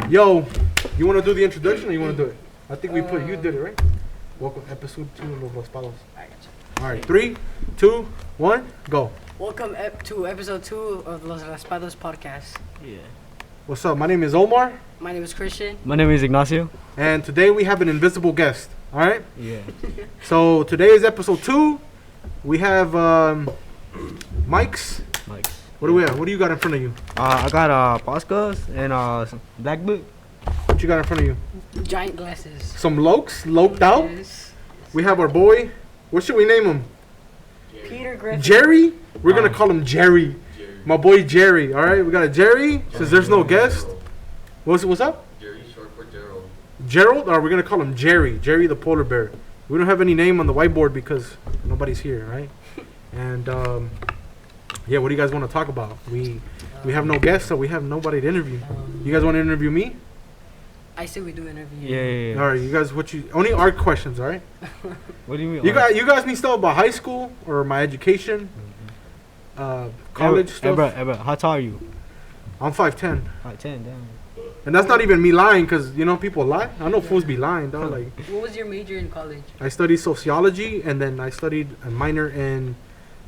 Yo, you want to do the introduction or you want to do it? I think you did it, right? Welcome, episode 2 of Raspados. Alright, 3, 2, 1, go. Welcome to episode 2 of Los Raspados podcast. Yeah. What's up? My name is Omar. My name is Christian. My name is Ignacio. And today we have an invisible guest. Alright? Yeah. So today is episode 2. We have Mike's. What do we have? What do you got in front of you? I got Poscas and some black book. What you got in front of you? Giant glasses. Some loked out. Yes. We have our boy. What should we name him? Peter Griffin. Jerry? We're gonna call him Jerry. My boy Jerry. Alright, we got a Jerry. Since there's no guest. What's up? Jerry, short for Gerald. Gerald? Or we're gonna call him Jerry. Jerry the polar bear. We don't have any name on the whiteboard because nobody's here, right? And yeah, what do you guys want to talk about? We have no guests, so we have nobody to interview. You guys want to interview me? I say we do interview. Yeah. All right, you guys, only art questions, all right? What do you mean? You guys need stuff about high school or my education, college stuff. Hey, bro, how tall are you? I'm 5'10", 5'10", damn. and that's not even me lying, cause you know people lie. I know fools be lying, though. Like, What was your major in college? I studied sociology, and then I studied a minor in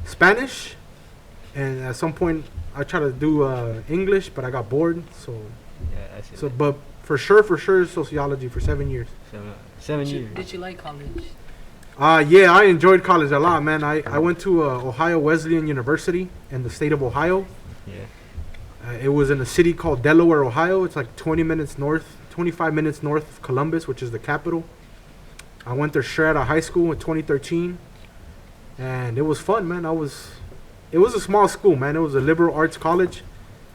Spanish, and at some point I tried to do English, but I got bored. So, Yeah, I see. so but for sure, sociology for 7 years. 7 years. Did you like college? Yeah, I enjoyed college a lot, man. I went to Ohio Wesleyan University in the state of Ohio. Yeah. It was in a city called Delaware, Ohio. It's like 25 minutes north of Columbus, which is the capital. I went there straight out of high school in 2013, and it was fun, man. It was a small school, man. It was a liberal arts college,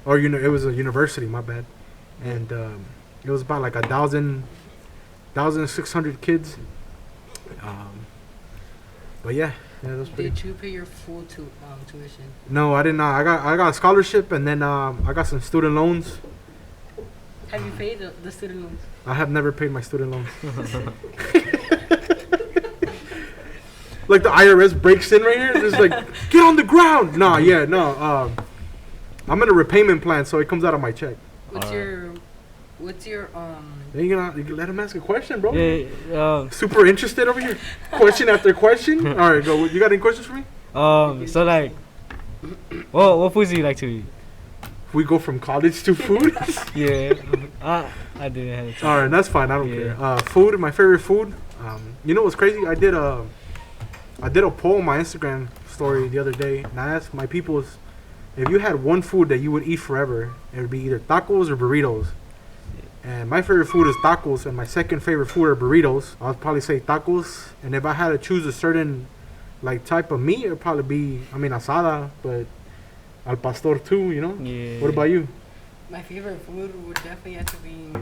or it was a university. My bad, and it was about like 1,600 kids. But yeah, that was pretty. Did you pay your full tuition? No, I did not. I got a scholarship, and then I got some student loans. Have you paid the student loans? I have never paid my student loans. Like the IRS breaks in right here, and it's like, get on the ground. No. I'm in a repayment plan, so it comes out of my check. What's your You can let him ask a question, bro. Yeah. Super interested over here. Question after question. All right, go. You got any questions for me? So like, what foods do you like to eat? We go from college to food. Yeah. I didn't have time. All right, that's fine. I don't care. Food, my favorite food. You know what's crazy? I did a poll on my Instagram story the other day, and I asked my peoples if you had one food that you would eat forever, it would be either tacos or burritos. And my favorite food is tacos, and my second favorite food are burritos. I would probably say tacos. And if I had to choose a certain like type of meat, it would probably be, asada, but al pastor too, you know? Yeah. What about you? My favorite food would definitely have to be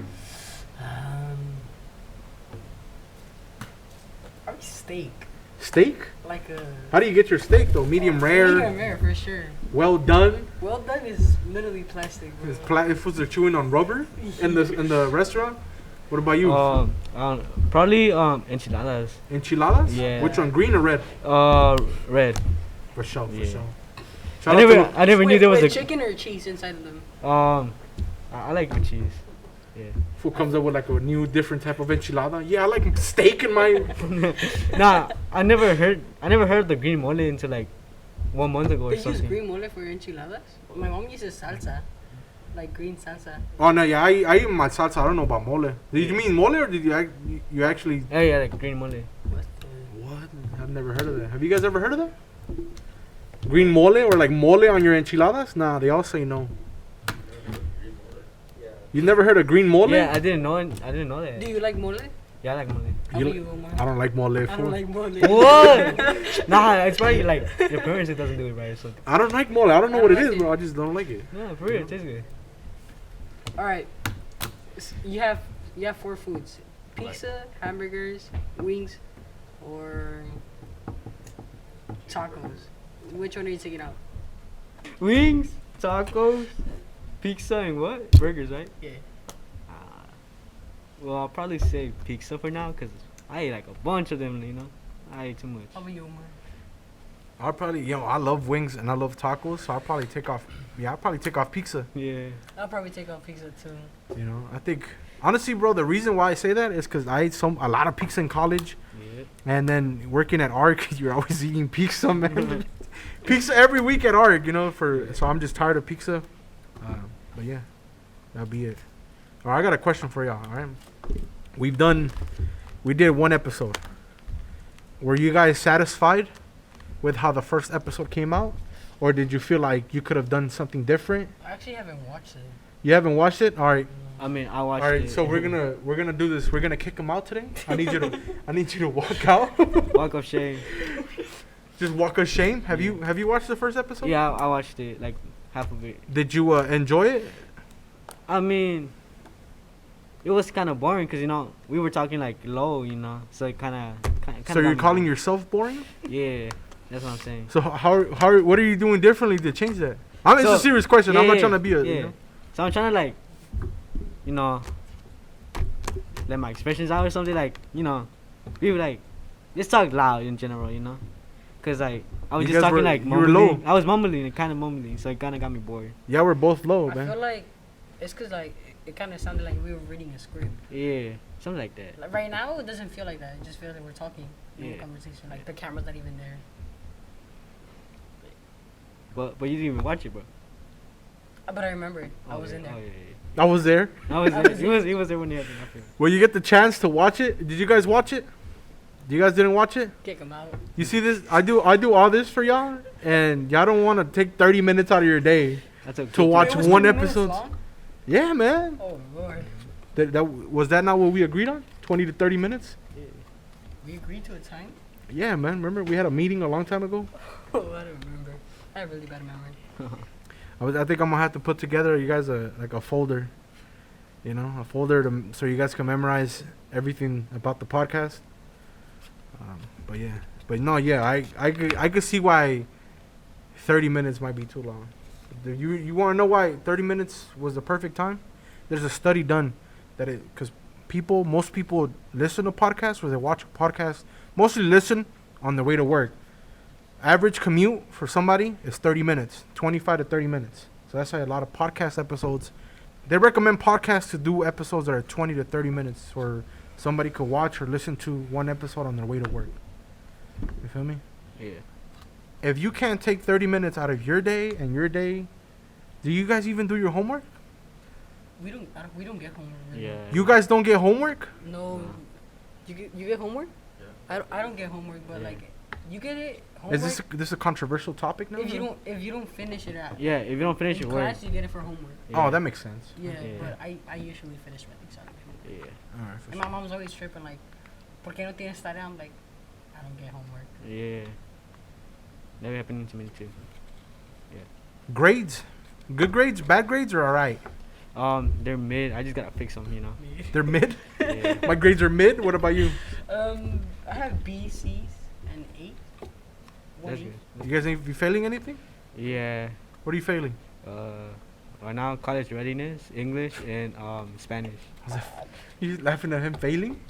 probably steak. Steak? Like a How do you get your steak though? Medium rare? Medium rare for sure. Well done? Well done is literally plastic, bro. If foods are chewing on rubber in the restaurant? What about you? Probably enchiladas. Enchiladas? Yeah. Which one, green or red? Red. For sure, for Yeah. sure. I never knew there was a chicken or cheese inside of them. I like the cheese. Yeah. Food comes up with like a new, different type of enchilada. Yeah, I like steak in my. Nah, I never heard the green mole until like 1 month ago or They use something. green mole for enchiladas? My mom uses salsa. Like green salsa. Oh no, yeah, I eat my salsa. I don't know about mole. Did you mean mole or did you actually? Yeah, like green mole. What? I've never heard of that. Have you guys ever heard of that? Green mole or like mole on your enchiladas? Nah, they all say no. You never heard of green mole? Yeah, I didn't know that. Do you like mole? Yeah, I like mole. How about you, Omar? I don't like mole. I don't like mole. What? Nah, it's probably like your parents it doesn't do it right or something. I don't like mole. I don't know what it like is, it. bro. I just don't like it. No, for real, it tastes good. Alright. You have 4 foods. Pizza, hamburgers, wings, or tacos. Which one are you taking out? Wings, tacos, pizza, and what? Burgers, right? Yeah. Well, I'll probably say pizza for now because I ate like a bunch of them, you know. I ate too much. How about you, Omar? I'll probably, I love wings and I love tacos, so I'll probably take off. Yeah, I'll probably take off pizza. Yeah. I'll probably take off pizza too. I think honestly, bro, the reason why I say that is because I ate a lot of pizza in college, and then working at ARC, you're always eating pizza, man. Pizza every week at ARC, so I'm just tired of pizza. But yeah, that'll be it. All right, I got a question for y'all. All right, we did one episode. Were you guys satisfied with how the first episode came out, or did you feel like you could have done something different? I actually haven't watched it. You haven't watched it? All right. I mean, I watched it. All right, so we're gonna do this. We're gonna kick him out today. I need you to walk out. Walk of shame. Just walk of shame. Have you watched the first episode? Yeah, I watched it, like half of it. Did you enjoy it? I mean, it was kind of boring because we were talking like low, so it kind of. So you're calling yourself boring? Yeah, that's what I'm saying. So what are you doing differently to change that? It's a serious question. I'm not trying to be a. So I'm trying to like, let my expressions out or something, like, be like, just talk loud in general, because like I was just talking like mumbling. You were low. I was mumbling, kind of mumbling, so it kind of got me bored. Yeah, we're both low, man. I feel like it's because like it kind of sounded like we were reading a script. Yeah, something like that. Like right now, it doesn't feel like that. It just feels like we're talking in Yeah. a conversation. Like the camera's not even there. But you didn't even watch it, bro. But I remember it. I was in there. Oh yeah. I was there. I was I there. was He was there when he had the nothing. Well, you get the chance to watch it. Did you guys watch it? You guys didn't watch it? Kick him out. You see this? I do all this for y'all, and y'all don't want to take 30 minutes out of your day That's okay. to watch Wait, it was one 30 minutes episode. long? Yeah, man. Oh lord. Was that not what we agreed on? 20 to 30 minutes? We agreed to a time. Yeah, man. Remember we had a meeting a long time ago. Oh, I don't remember. I have really bad memory. I think I'm gonna have to put together you guys a folder, a folder so you guys can memorize everything about the podcast. I could see why 30 minutes might be too long. You want to know why 30 minutes was the perfect time? There's a study done because most people listen to podcasts or they watch a podcast, mostly listen on their way to work. Average commute for somebody is 30 minutes, 25 to 30 minutes. So that's why a lot of podcast episodes, they recommend podcasts to do episodes that are 20 to 30 minutes or somebody could watch or listen to one episode on their way to work. You feel me? Yeah. If you can't take 30 minutes out of your day, do you guys even do your homework? We don't get homework. Really. Yeah. You guys don't get homework? No. You get homework? Yeah. I don't get homework, but like you get it. Homework, Is this a controversial topic now? if you don't finish it at Yeah, if you don't finish in your work. class, you get it for homework. Yeah. Oh, that makes sense. Yeah, Yeah. but I usually finish my things out of homework. Yeah. All right, for And my mom's always tripping like, ¿por qué no tienes tarea? I'm like, I don't get homework. Yeah. That happened to me too. Grades? Good grades? Bad grades or alright? They're mid. I just gotta fix them, They're mid? Yeah. My grades are mid? What about you? I have B, C's, and 8. That's E. good. You guys ain't be failing anything? Yeah. What are you failing? Right now, college readiness, English, and Spanish. You laughing at him failing?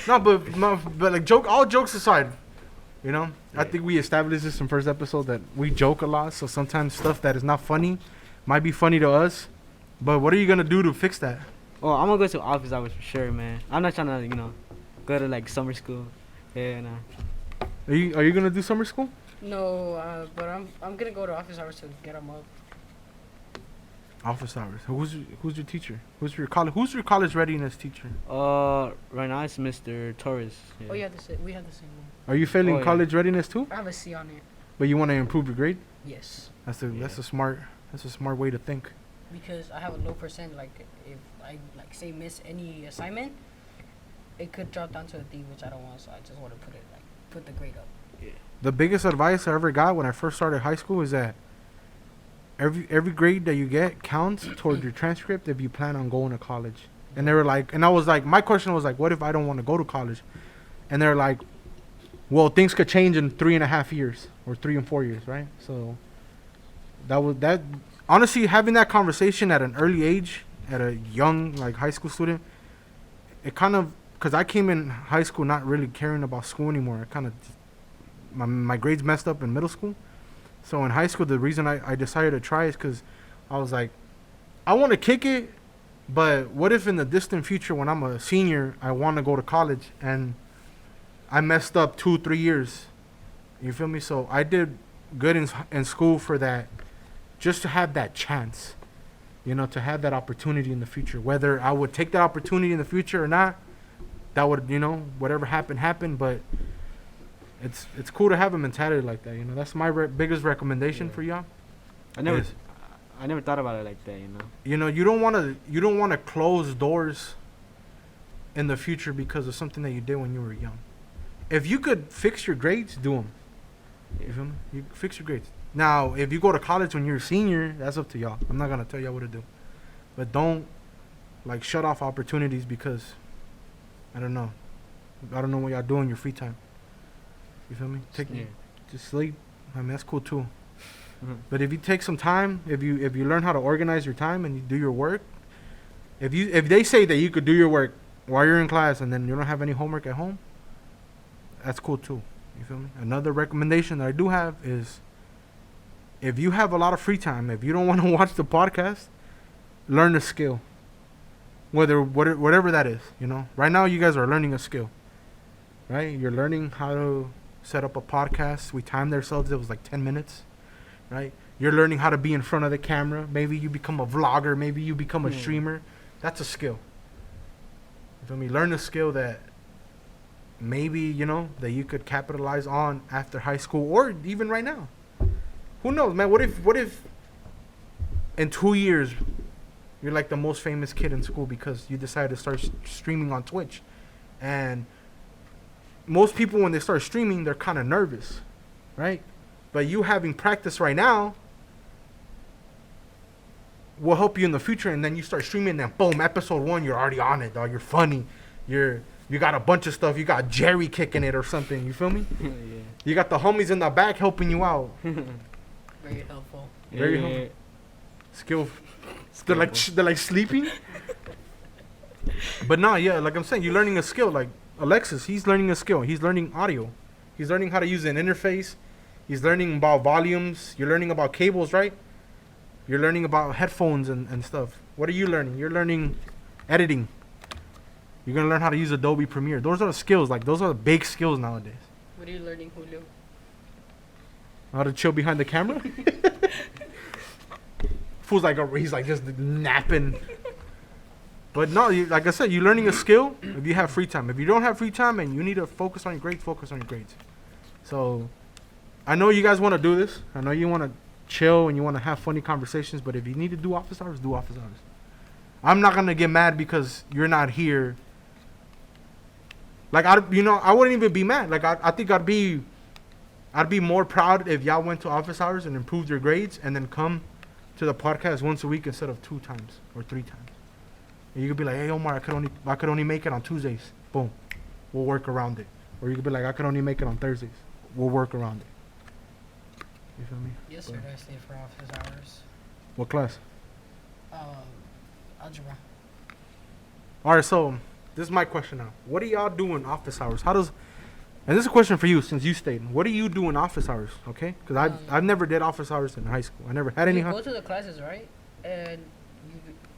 No, but like all jokes aside, I think we established this in first episode that we joke a lot. So sometimes stuff that is not funny might be funny to us. But what are you gonna do to fix that? Oh, I'm gonna go to office hours for sure, man. I'm not trying to, go to like summer school. Yeah, nah. Are you gonna do summer school? No, but I'm gonna go to office hours to get them up. Office hours. Who's your teacher? Who's your college readiness teacher? Right now it's Mr. Torres. Yeah. Oh yeah, we have the same one. Are you failing Oh, yeah. college readiness too? I have a C on it. But you want to improve your grade? Yes, That's a smart way to think. because I have a low percent. Like if I say miss any assignment, it could drop down to a D, which I don't want. So I just want to put the grade up. The biggest advice I ever got when I first started high school is that every grade that you get counts toward your transcript if you plan on going to college. And they were like, and I was like, my question was like, what if I don't want to go to college? And they're like, well, things could change in 3.5 years or 3 and 4 years, right? So that honestly, having that conversation at an early age, at a young like high school student, it kind of, because I came in high school not really caring about school anymore. It kind of my grades messed up in middle school. So in high school, the reason I decided to try is because I was like, I want to kick it, but what if in the distant future when I'm a senior, I want to go to college and I messed up 2-3 years. You feel me? So I did good in school for that, just to have that chance, to have that opportunity in the future. Whether I would take that opportunity in the future or not, that would, whatever happened. But it's cool to have a mentality like that. That's my biggest recommendation for y'all. I never thought about it like that. You don't want to close doors in the future because of something that you did when you were young. If you could fix your grades, do them. You feel me? You fix your grades. Now, if you go to college when you're a senior, that's up to y'all. I'm not gonna tell y'all what to do, but don't shut off opportunities because I don't know what y'all do in your free time. You feel me? Just sleep. I mean, that's cool too. Mm-hmm. But if you take some time, if you learn how to organize your time and you do your work, if they say that you could do your work while you're in class and then you don't have any homework at home, that's cool too. You feel me? Another recommendation that I do have is, if you have a lot of free time, if you don't want to watch the podcast, learn a skill. Whatever that is, Right now, you guys are learning a skill, right? You're learning how to set up a podcast. We timed ourselves. It was like 10 minutes, right? You're learning how to be in front of the camera. Maybe you become a vlogger. Maybe you become a streamer. That's a skill. You feel me? Learn a skill that maybe, that you could capitalize on after high school or even right now. Who knows, man? What if in 2 years you're like the most famous kid in school because you decided to start streaming on Twitch? And most people, when they start streaming, they're kind of nervous, right? But you having practice right now will help you in the future. And then you start streaming, and then boom, episode 1, you're already on it, dog. You're funny. You got a bunch of stuff. You got Jerry kicking it or something. You feel me? Yeah. You got the homies in the back helping you out. Very helpful. Very helpful. Skill. They're like sleeping. But no, yeah, like I'm saying, you're learning a skill. Like Alexis, he's learning a skill. He's learning audio. He's learning how to use an interface. He's learning about volumes. You're learning about cables, right? You're learning about headphones and stuff. What are you learning? You're learning editing. You're going to learn how to use Adobe Premiere. Those are the skills. Those are the big skills nowadays. What are you learning, Julio? How to chill behind the camera? Fool's he's just napping. But no, like I said, you're learning a skill if you have free time. If you don't have free time and you need to focus on your grades, focus on your grades. So I know you guys want to do this. I know you want to chill and you want to have funny conversations. But if you need to do office hours, do office hours. I'm not going to get mad because you're not here. I wouldn't even be mad. I think I'd be more proud if y'all went to office hours and improved your grades and then come to the podcast once a week instead of 2 times or 3 times. And you could be like, hey, Omar, I could only make it on Tuesdays. Boom. We'll work around it. Or you could be like, I could only make it on Thursdays. We'll work around it. You feel me? Yesterday I stayed for office hours. What class? Algebra. All right, so this is my question now. What do y'all do in office hours? And this is a question for you since you stayed. What do you do in office hours? Okay, because I've never did office hours in high school. I never had any. You go to the classes, right? And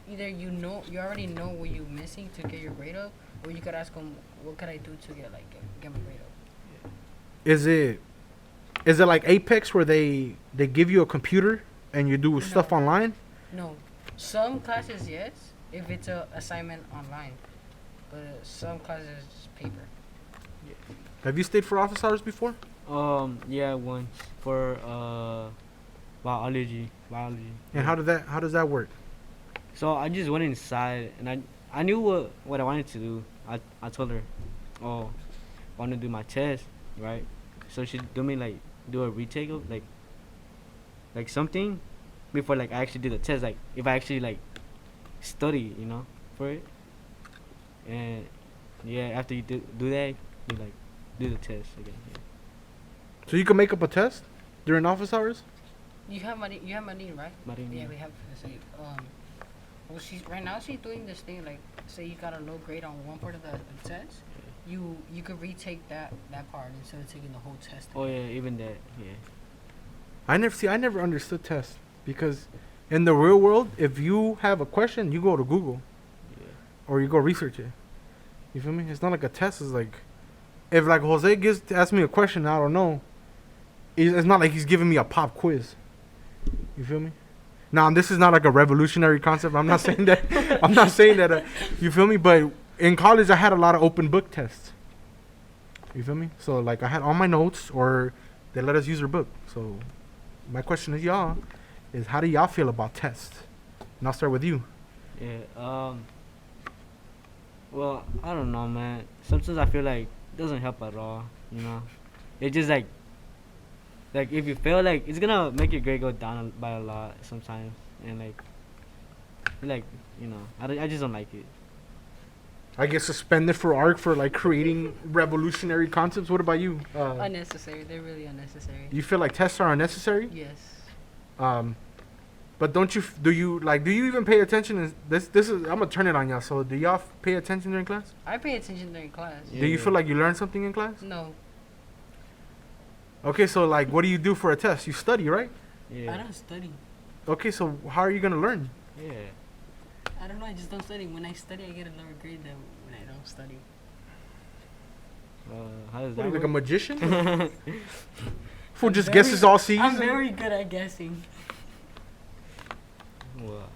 you already know what you're missing to get your grade up, or you could ask them, what could I do to get my grade up? Is it like Apex where they give you a computer and you do stuff online? No, some classes yes, if it's a assignment online. But some classes just paper. Yeah. Have you stayed for office hours before? Yeah, once for biology. And yeah. How does that work? So I just went inside and I knew what I wanted to do. I told her, I want to do my test, right? So she do a retake of like something before I actually do the test. If I actually study, for it. And yeah, after you do that, you do the test again. Yeah. So you can make up a test during office hours? You have Marine, right? Marine. Yeah, we have to say. Well, she's doing this thing say you got a low grade on one part of the test. you could retake that part instead of taking the whole test. Oh yeah, even that. Yeah. I never understood tests because in the real world, if you have a question, you go to Google Yeah. or you go research it. You feel me? It's not like a test. It's like if like Jose asks me a question, I don't know. It's not like he's giving me a pop quiz. You feel me? Now this is not like a revolutionary concept. I'm not saying that. I'm not saying that. You feel me? But in college, I had a lot of open book tests. You feel me? So like I had all my notes, or they let us use their book. So my question to y'all is, how do y'all feel about tests? And I'll start with you. Yeah. Well, I don't know, man. Sometimes I feel like it doesn't help at all. You know, it just like if you fail, like it's gonna make your grade go down by a lot sometimes, and like you know, I just don't like it. I get suspended for art for like creating revolutionary concepts. What about you? Unnecessary. They're really unnecessary. You feel like tests are unnecessary? Yes. But do you even pay attention? This is I'm gonna turn it on y'all. So do y'all pay attention during class? I pay attention during class. Yeah. Do you feel like you learn something in class? No, Okay, so like, what do you do for a test? You study, right? Yeah. I don't study. Okay, so how are you gonna learn? Yeah. I don't know. I just don't study. When I study, I get a lower grade than when I don't study. How does What are that you, like a work? magician? Fool I'm just very- guesses all season. I'm very good at guessing. Well,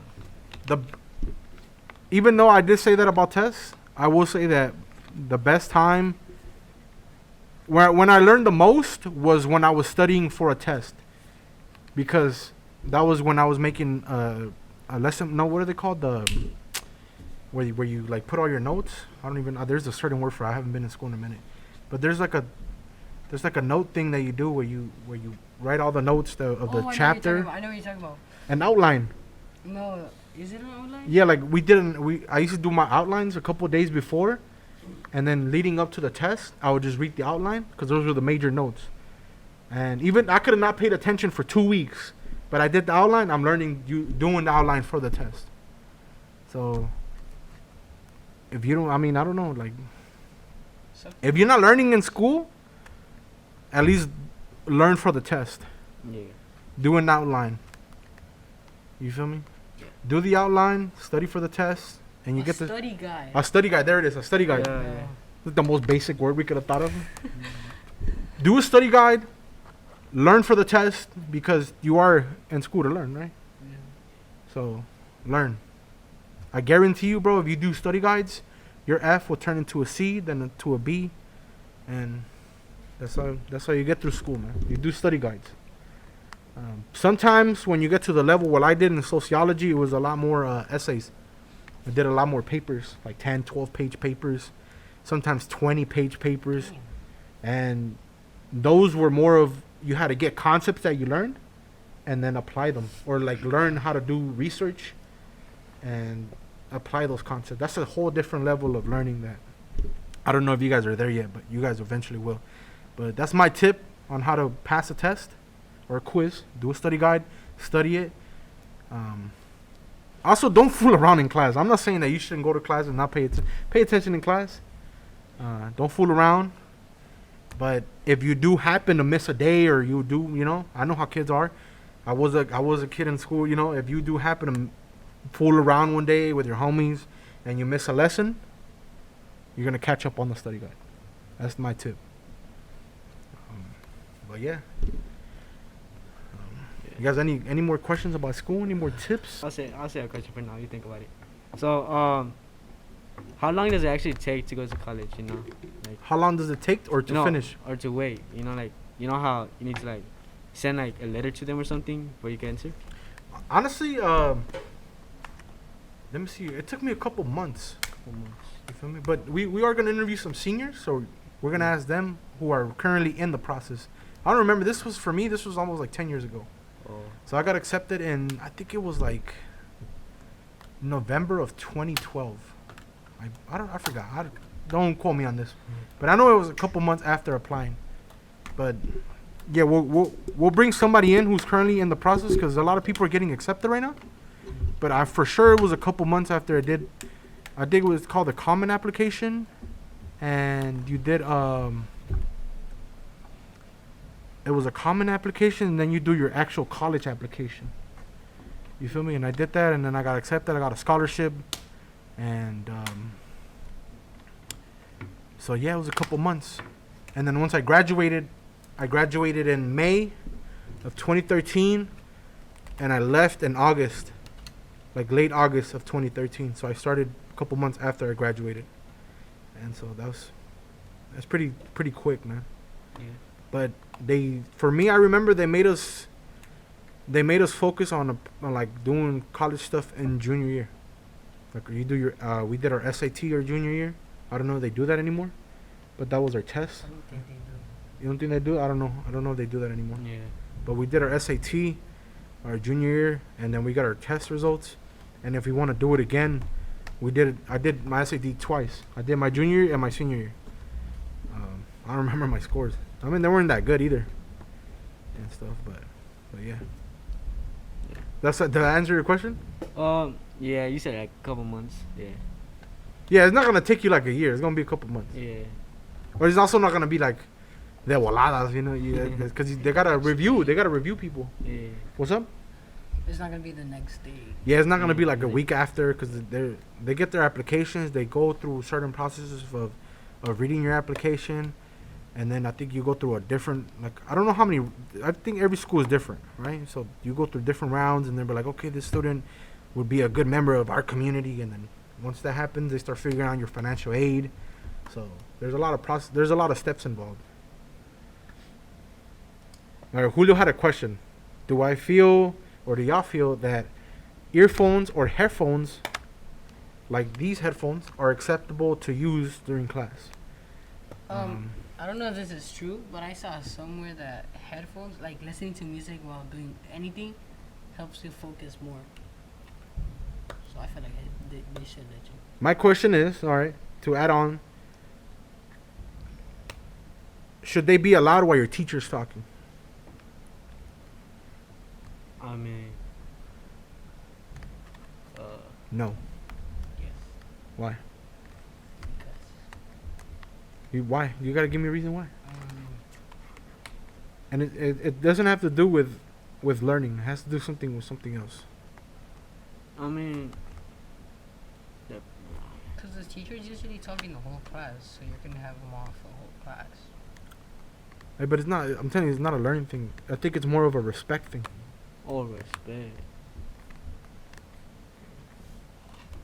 Even though I did say that about tests, I will say that the best time when I learned the most was when I was studying for a test, because that was when I was making a lesson. No, what are they called? Where you like put all your notes. I don't even. There's a certain word for it. I haven't been in school in a minute, but there's like a note thing that you do where you write all the notes of the chapter. I know what you're talking about. An outline. No, is it an outline? Yeah, like I used to do my outlines a couple days before, and then leading up to the test, I would just read the outline because those were the major notes. And even I could have not paid attention for 2 weeks, but I did the outline. I'm learning doing the outline for the test. So if you don't, I mean, I don't know, like if you're not learning in school, at least learn for the test. yeah. Do an outline. You feel me? Do the outline, study for the test, and you get the study guide. a study guide. There it is, a study guide. Yeah, yeah. That's the most basic word we could have thought of. Do a study guide. Learn for the test because you are in school to learn, right? Yeah. So, learn. I guarantee you, bro, if you do study guides, your F will turn into a C, then into a B, and that's how you get through school, man. You do study guides. Sometimes when you get to the level what I did in sociology, it was a lot more essays. I did a lot more papers, like 10, 12-page papers, sometimes 20-page papers. And those were more of, you had to get concepts that you learned and then apply them, or like learn how to do research and apply those concepts. That's a whole different level of learning that I don't know if you guys are there yet, but you guys eventually will. But that's my tip on how to pass a test or a quiz. Do a study guide, study it. Also, don't fool around in class. I'm not saying that you shouldn't go to class and not pay attention in class. Don't fool around. But if you do happen to miss a day, or you do, I know how kids are. I was a kid in school. If you do happen to fool around one day with your homies and you miss a lesson, you're gonna catch up on the study guide. That's my tip. But yeah. You guys, any more questions about school? Any more tips? I'll say a question for now. You think about it. So, how long does it actually take to go to college? Like How long does it take or to finish? or to wait? Like how you need to like send like a letter to them or something before you can enter. Honestly, let me see. It took me a couple months. You feel me? But we are gonna interview some seniors, so we're gonna ask them who are currently in the process. I don't remember. This was almost like 10 years ago. Oh. So I got accepted in, I think it was like November of 2012. I forgot. Don't quote me on this, but I know it was a couple months after applying. But yeah, we'll bring somebody in who's currently in the process, because a lot of people are getting accepted right now. But for sure it was a couple months after I did. I think it was called the common application, and you did it was a common application, and then you do your actual college application. You feel me? And I did that, and then I got accepted. I got a scholarship, and so yeah, it was a couple months. And then once I graduated in May of 2013, and I left in August, like late August of 2013. So I started a couple months after I graduated, and so that's pretty quick, man. Yeah. But for me, I remember they made us focus on like doing college stuff in junior year. Like you do your we did our SAT our junior year. I don't know if they do that anymore, but that was our test. I don't think they do. You don't think they do? I don't know if they do that anymore. Yeah. But we did our SAT our junior year, and then we got our test results. And if we want to do it again, I did my SAT twice. I did my junior year and my senior year. I don't remember my scores. I mean, they weren't that good either, and stuff. But yeah. Did I answer your question? Yeah, you said like a couple months. Yeah. Yeah, it's not gonna take you like a year. It's gonna be a couple months. Yeah. But it's also not gonna be like the voladas, you know, because they gotta review. They gotta review people. Yeah. What's up? It's not gonna be the next day. Yeah, it's not gonna be like a week after, because they get their applications. They go through certain processes of reading your application, and then I think you go through a different, like, I don't know how many. I think every school is different, right? So you go through different rounds, and they'll be like, okay, this student would be a good member of our community, and then once that happens, they start figuring out your financial aid. So there's a lot of there's a lot of steps involved. All right, Julio had a question. Do y'all feel that earphones or headphones, like these headphones, are acceptable to use during class? I don't know if this is true, but I saw somewhere that headphones, like listening to music while doing anything, helps you focus more. So I feel like they should let you. My question is, all right, to add on, should they be allowed while your teacher's talking? I mean, No. Yes. Why? Because. Why? You gotta give me a reason why. Um, And it doesn't have to do with learning. It has to do something with something else. I mean, Because the teacher's usually talking the whole class, so you're gonna have them off the whole class. Hey, but it's not. I'm telling you, it's not a learning thing. I think it's more of a respect thing. all respect.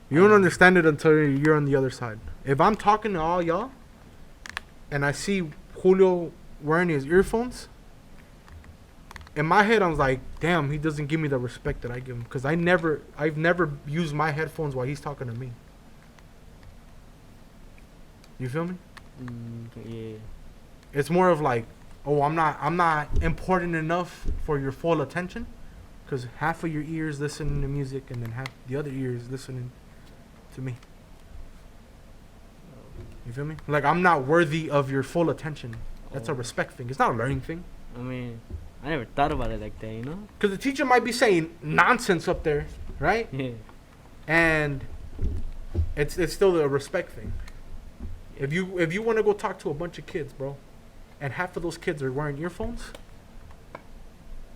You don't understand it until you're on the other side. If I'm talking to all y'all, and I see Julio wearing his earphones, in my head I'm like, damn, he doesn't give me the respect that I give him, because I've never used my headphones while he's talking to me. You feel me? Yeah. It's more of like, oh, I'm not important enough for your full attention, because half of your ears listening to music, and then half the other ears listening to me. You feel me? Like, I'm not worthy of your full attention. That's a respect thing. It's not a learning thing. I mean, I never thought about it like that, you know? Because the teacher might be saying nonsense up there, right? Yeah. And it's still a respect thing. If you want to go talk to a bunch of kids, bro, and half of those kids are wearing earphones,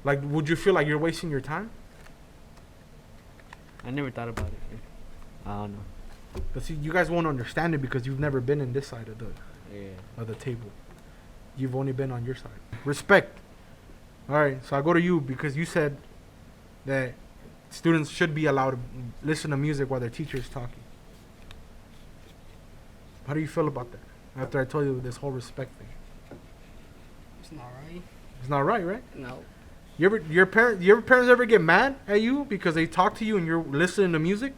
like, would you feel like you're wasting your time? I never thought about it. I don't know. But see, you guys won't understand it because you've never been in this side Yeah. of the table. You've only been on your side. Respect. All right, so I go to you because you said that students should be allowed to listen to music while their teacher is talking. How do you feel about that? After I told you this whole respect thing, It's not right. it's not right, right? No. Your parents ever get mad at you because they talk to you and you're listening to music?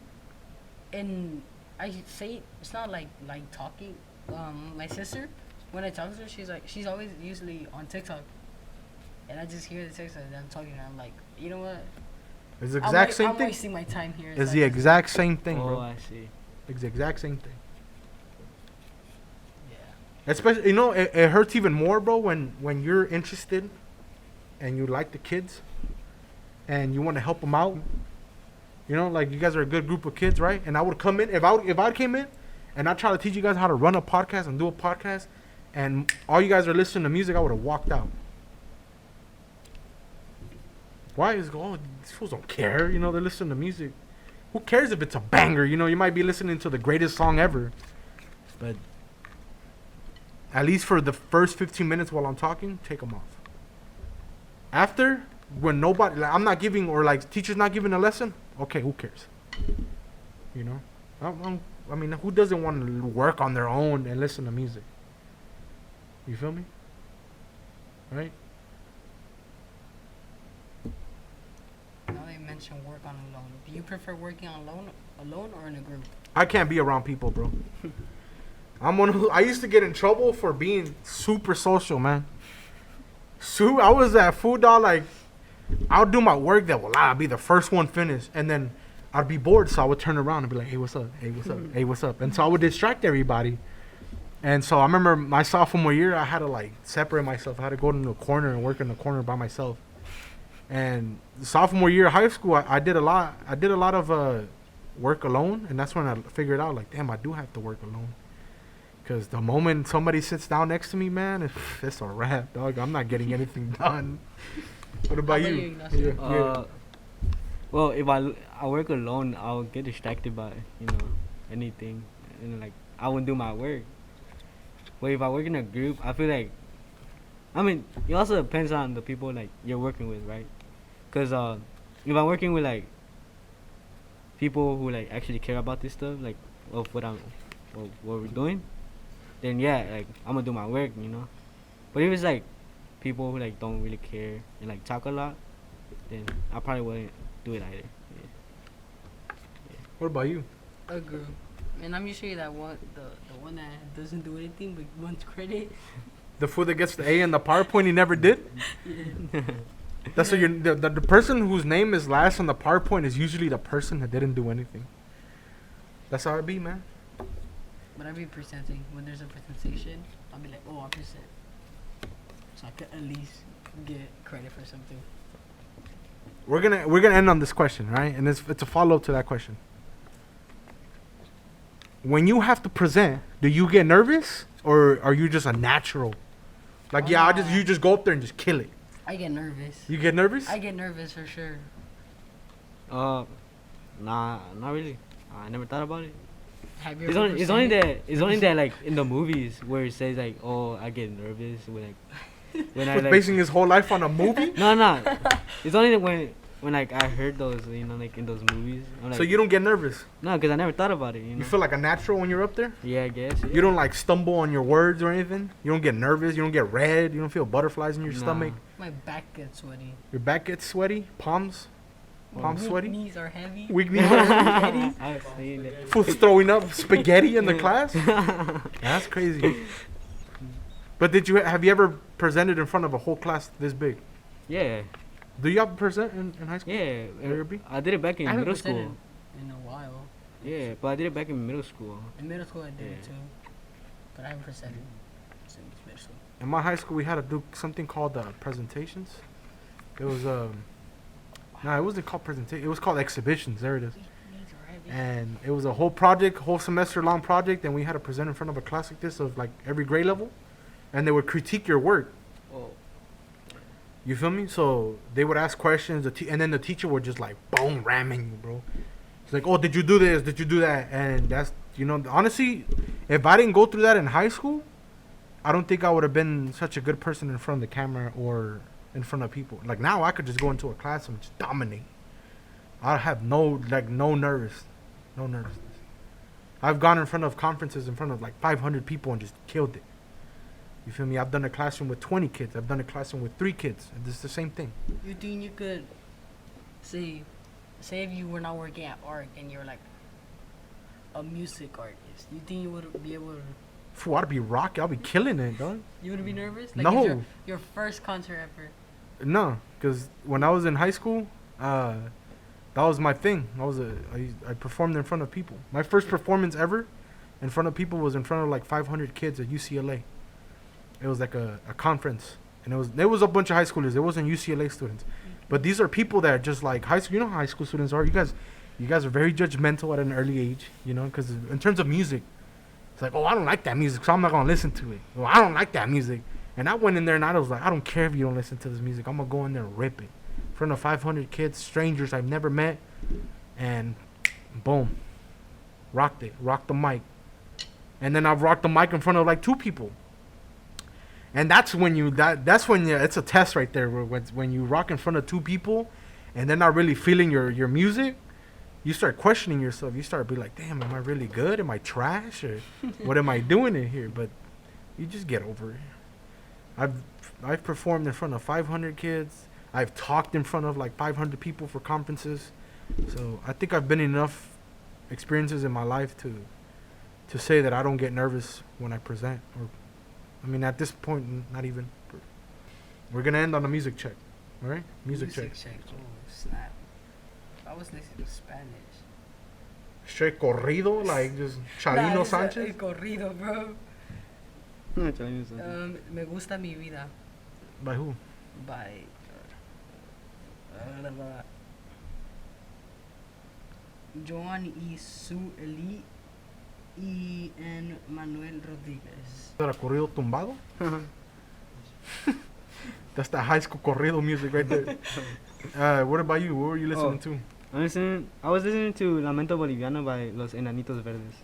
And I say it's not like talking. My sister, when I talk to her, she's always usually on TikTok, and I just hear the TikTok and I'm talking, and I'm like, you know what? It's the exact same I'm thing. wasting my time here. It's the exact same thing, Oh, bro. I see. It's the exact same thing. Yeah. Especially, you know, it hurts even more, bro, when you're interested and you like the kids and you want to help them out. You know, like, you guys are a good group of kids, right? And I would come in, if I came in and I try to teach you guys how to run a podcast and do a podcast, and all you guys are listening to music, I would have walked out. Why is these fools don't care? You know, they're listening to music. Who cares if it's a banger? You know, you might be listening to the greatest song ever, but at least for the first 15 minutes while I'm talking, take them off. After, when nobody, like, I'm not giving, or like teacher's not giving a lesson, okay, who cares? You know, I mean, who doesn't want to work on their own and listen to music? You feel me? Right? Now they mention work on alone. Do you prefer working on alone or in a group? I can't be around people, bro. I'm one who, I used to get in trouble for being super social, man. I was that fool, dog. Like, I'll do my work that I'll be the first one finished, and then I'd be bored, so I would turn around and be like, "Hey, what's up? Hey, what's up? Hey, what's up?" And so I would distract everybody. And so I remember my sophomore year, I had to like separate myself. I had to go into a corner and work in the corner by myself. And sophomore year of high school, I did a lot. I did a lot of work alone, and that's when I figured out, like, damn, I do have to work alone. Because the moment somebody sits down next to me, man, it's a wrap, dog. I'm not getting anything done. What about you? Yeah. Well, if I work alone, I'll get distracted by, you know, anything, and like I won't do my work. But if I work in a group, I feel like, I mean, it also depends on the people like you're working with, right? Cause if I'm working with like people who like actually care about this stuff, like of what we're doing, then yeah, like I'm gonna do my work, you know. But if it's like people who like don't really care and like talk a lot, then I probably wouldn't do it either. Yeah. What about you? A group. And I'm usually that one, the one that doesn't do anything but wants credit. The fool that gets the A in the PowerPoint he never did? Yeah. That's what the person whose name is last on the PowerPoint is usually the person that didn't do anything. That's how it be, man. But I be presenting. When there's a presentation, I'll be like, oh, I present. So I could at least get credit for something. We're gonna end on this question, right? And it's a follow up to that question. When you have to present, do you get nervous or are you just a natural? Like, you just go up there and just kill it. I get nervous. You get nervous? I get nervous for sure. Nah, not really. I never thought about it. Have you It's ever only presented? that like in the movies where it says like, oh, I get nervous when I He's like. basing his whole life on a movie? No. It's only that when like I heard those, you know, like in those movies. I'm like, So you don't get nervous? No, because I never thought about it. You know. You feel like a natural when you're up there? Yeah, I guess. Yeah. You don't like stumble on your words or anything? You don't get nervous? You don't get red? You don't feel butterflies in your Nah. stomach? My back gets sweaty. Your back gets sweaty? Palms sweaty? Knees are heavy. Weak knees are heavy? I've seen it. Fool's throwing up spaghetti in the class? That's crazy. But have you ever presented in front of a whole class this big? Yeah. Do you have to present in high school? Yeah. Arabic? I did it back in I haven't middle presented school. in a while. Yeah, but I did it back in middle school. In middle school, I did it Yeah. too. But I haven't presented since middle school. In my high school, we had to do something called presentations. It was it wasn't called presentation. It was called exhibitions. There it is. Knees are heavy. And it was a whole semester long project, and we had to present in front of a class like this of like every grade level, and they would critique your work. Oh. You feel me? So they would ask questions, and then the teacher would just like boom ramming you, bro. It's like, oh, did you do this? Did you do that? And that's, you know, honestly, if I didn't go through that in high school, I don't think I would have been such a good person in front of the camera or in front of people. Like now, I could just go into a class and just dominate. I have no nervousness. I've gone in front of conferences in front of like 500 people and just killed it. You feel me? I've done a classroom with 20 kids. I've done a classroom with 3 kids. And it's the same thing. You think you could say if you were not working at art and you're like a music artist, you think you would be able to? Fool, I'd be rocking. I'll be killing it, dog. You would be nervous? Like No. it's your first concert ever. No, because when I was in high school, that was my thing. I performed in front of people. My first performance ever in front of people was in front of like 500 kids at UCLA. It was like a conference, and there was a bunch of high schoolers. It wasn't UCLA students, but these are people that are just like high school. You know how high school students are. You guys are very judgmental at an early age. You know, because in terms of music, It's like, oh, I don't like that music, so I'm not gonna listen to it. Well, I don't like that music, and I went in there and I was like, I don't care if you don't listen to this music. I'm gonna go in there and rip it in front of 500 kids, strangers I've never met, and boom, rocked the mic, and then I've rocked the mic in front of like 2 people. And that's when it's a test right there. When you rock in front of 2 people, and they're not really feeling your music, you start questioning yourself. You start be like, damn, am I really good? Am I trash? Or what am I doing in here? But you just get over it. I've performed in front of 500 kids. I've talked in front of like 500 people for conferences. So I think I've been enough experiences in my life to say that I don't get nervous when I present. Or, I mean, at this point, not even. We're gonna end on a music check. All right, music check. Oh snap! I was listening to Spanish. Straight corrido, like just Chalino Sanchez. Corrido, bro. Me gusta mi vida. By who? By Joan y Sue Eli y N. Manuel Rodriguez. Is that a corrido tumbado? That's the high school corrido music right there. What about you? What were you listening to? I was listening to Lamento Boliviano by Los Enanitos Verdes.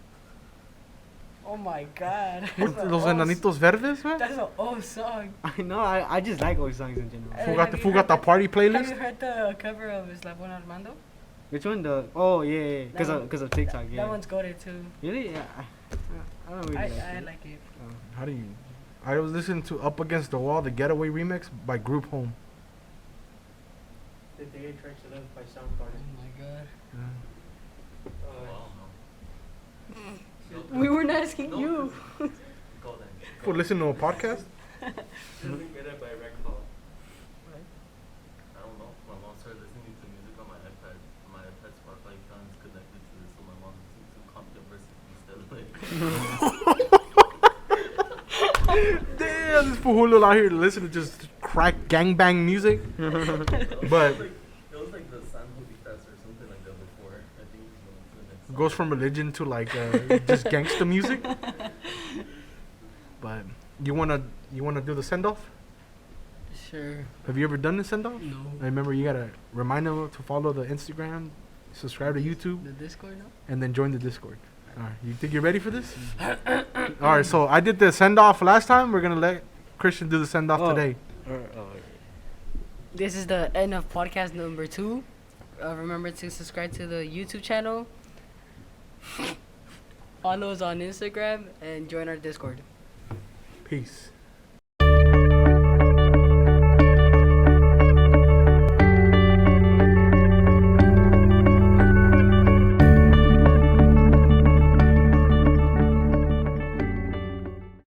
Oh my god. Los Enanitos Verdes, man? That's an old song. I know, I just like old songs in general. Fugata Party playlist? Have you heard the cover of Eslabon Armando? Which one? Yeah. Because of TikTok, yeah. That one's goated too. Really? Yeah. I don't really I like it. How do you... I was listening to Up Against the Wall, the Getaway remix by Group Home. The Day I Tried to Live by Soundgarden. Oh my god. Uh, We weren't asking you. Go then. For listening to a podcast? Living Better by Rec Hall. I don't know. My mom started listening to music on my iPad. My iPad Spotify account is connected to this, so my mom listens to Compton versus instead. Damn, this fool out here to listen to just crack gangbang music. But It was like the San Juditas or something like that before. I think it was the next song. goes from religion to like just gangsta music. But you wanna do the send off? Sure. Have you ever done the send off? No. Remember, you gotta remind them to follow the Instagram, subscribe to YouTube, The Discord now? and then join the Discord. All right, you think you're ready for this? All right, so I did the send off last time. We're gonna let Christian do the send off today. This is the end of podcast number 2. Remember to subscribe to the YouTube channel, follow us on Instagram, and join our Discord. Peace.